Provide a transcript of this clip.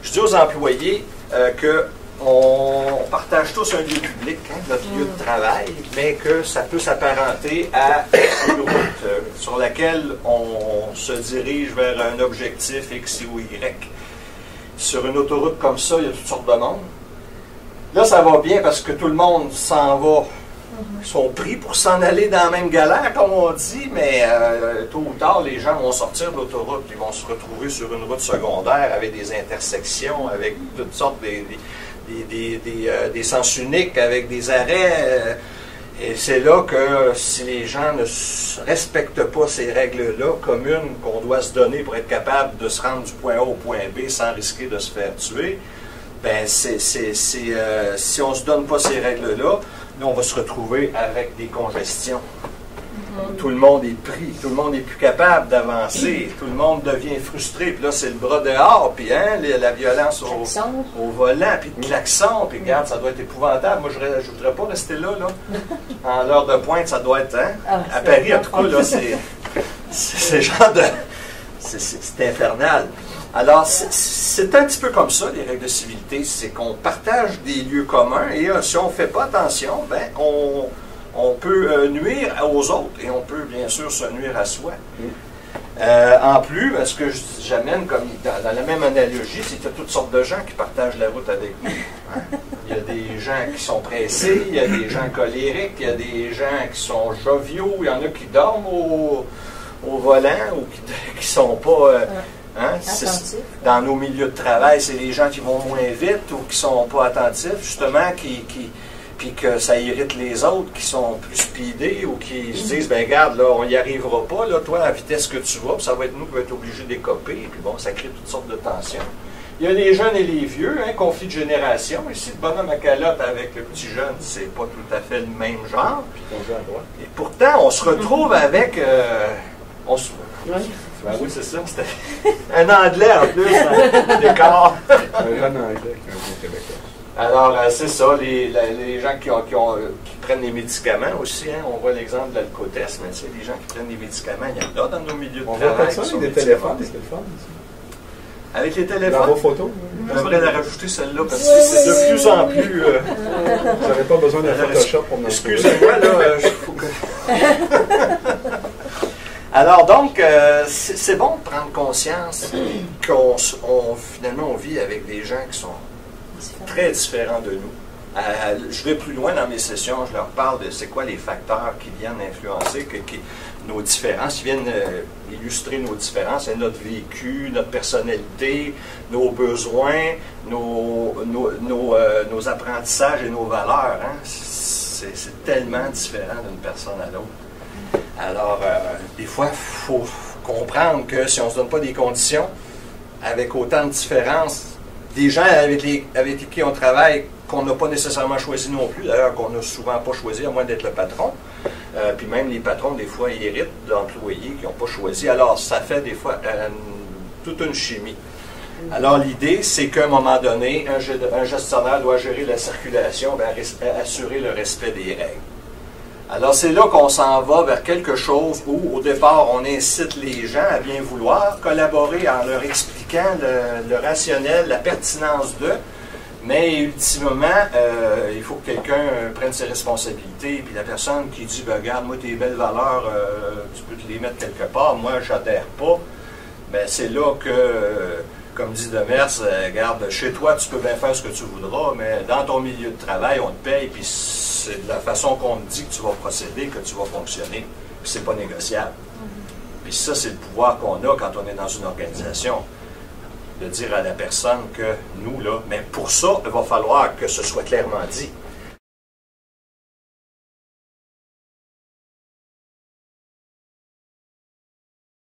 je dis aux employés qu'on partage tous un lieu public, hein, notre lieu de travail, mais que ça peut s'apparenter à une route sur laquelle on se dirige vers un objectif X ou Y. Sur une autoroute comme ça, il y a toutes sortes de monde. Là, ça va bien parce que tout le monde s'en va, sont pris pour s'en aller dans la même galère, comme on dit, mais tôt ou tard, les gens vont sortir de l'autoroute, ils vont se retrouver sur une route secondaire avec des intersections, avec toutes sortes des sens uniques, avec des arrêts. Et c'est là que si les gens ne respectent pas ces règles-là communes qu'on doit se donner pour être capable de se rendre du point A au point B sans risquer de se faire tuer, ben si on ne se donne pas ces règles-là, on va se retrouver avec des congestions. Tout le monde est pris, tout le monde n'est plus capable d'avancer, tout le monde devient frustré, puis là c'est le bras dehors, puis hein, la violence au volant, puis le klaxon, puis regarde, ça doit être épouvantable. Moi je ne voudrais pas rester là, en l'heure de pointe, ça doit être, hein, à Paris en tout cas, là, c'est genre de... c'est infernal. Alors, c'est un petit peu comme ça, les règles de civilité, c'est qu'on partage des lieux communs, et si on ne fait pas attention, ben on peut nuire aux autres et on peut bien sûr se nuire à soi. En plus, ce que j'amène comme dans la même analogie, c'est qu'il y a toutes sortes de gens qui partagent la route avec nous. Hein? Il y a des gens qui sont pressés, il y a des gens colériques, il y a des gens qui sont joviaux, il y en a qui dorment au volant ou qui ne sont pas... Hein? Dans nos milieux de travail, c'est les gens qui vont moins vite ou qui ne sont pas attentifs, justement, puis que ça irrite les autres qui sont plus speedés ou qui se disent, ben regarde, là, on n'y arrivera pas, là, toi, à la vitesse que tu vas, puis ça va être nous qui va être obligés d'écoper, et puis bon, ça crée toutes sortes de tensions. Il y a les jeunes et les vieux, hein, conflit de génération. Ici, le bonhomme à calotte avec le petit jeune, c'est pas tout à fait le même genre. Et pourtant, on se retrouve avec... oui, c'est ça. C'était un anglais en plus, décor. Un jeune anglais qui est un Québécois. Alors, c'est ça, les gens qui prennent des médicaments aussi, hein, on voit l'exemple de l'alcotest, mais tu sais, les gens qui prennent des médicaments, il y en a dans nos milieux de travail. On voit pas ça avec des téléphones, Avec les téléphones? Dans vos photos? On devrait la rajouter celle-là, parce que c'est de plus en plus... Vous n'avez pas besoin d'un Photoshop pour m'en excusez-moi, là, il faut que... Alors donc, c'est bon de prendre conscience finalement on vit avec des gens qui sont très différents de nous. Je vais plus loin dans mes sessions, je leur parle de c'est quoi les facteurs qui viennent influencer nos différences, qui viennent illustrer nos différences, c'est notre vécu, notre personnalité, nos besoins, nos apprentissages et nos valeurs. Hein? C'est tellement différent d'une personne à l'autre. Alors, des fois, il faut comprendre que si on ne se donne pas des conditions, avec autant de différences, des gens avec qui on travaille, qu'on n'a pas nécessairement choisi non plus, d'ailleurs qu'on n'a souvent pas choisi, à moins d'être le patron. Puis même les patrons, des fois, irritent d'employés qui n'ont pas choisi. Alors, ça fait des fois toute une chimie. Alors, l'idée, c'est qu'à un moment donné, un gestionnaire doit gérer la circulation, assurer le respect des règles. Alors, c'est là qu'on s'en va vers quelque chose où, au départ, on incite les gens à bien vouloir collaborer en leur expliquant le rationnel, la pertinence d'eux, mais ultimement, il faut que quelqu'un prenne ses responsabilités, puis la personne qui dit, ben, regarde, moi, tes belles valeurs, tu peux te les mettre quelque part, moi, j'adhère pas, ben, c'est là que, comme dit Demers, regarde, chez toi, tu peux bien faire ce que tu voudras, mais dans ton milieu de travail, on te paye, puis c'est de la façon qu'on te dit que tu vas procéder, que tu vas fonctionner, puis c'est pas négociable. Puis ça, c'est le pouvoir qu'on a quand on est dans une organisation, de dire à la personne que nous, là, mais pour ça, il va falloir que ce soit clairement dit.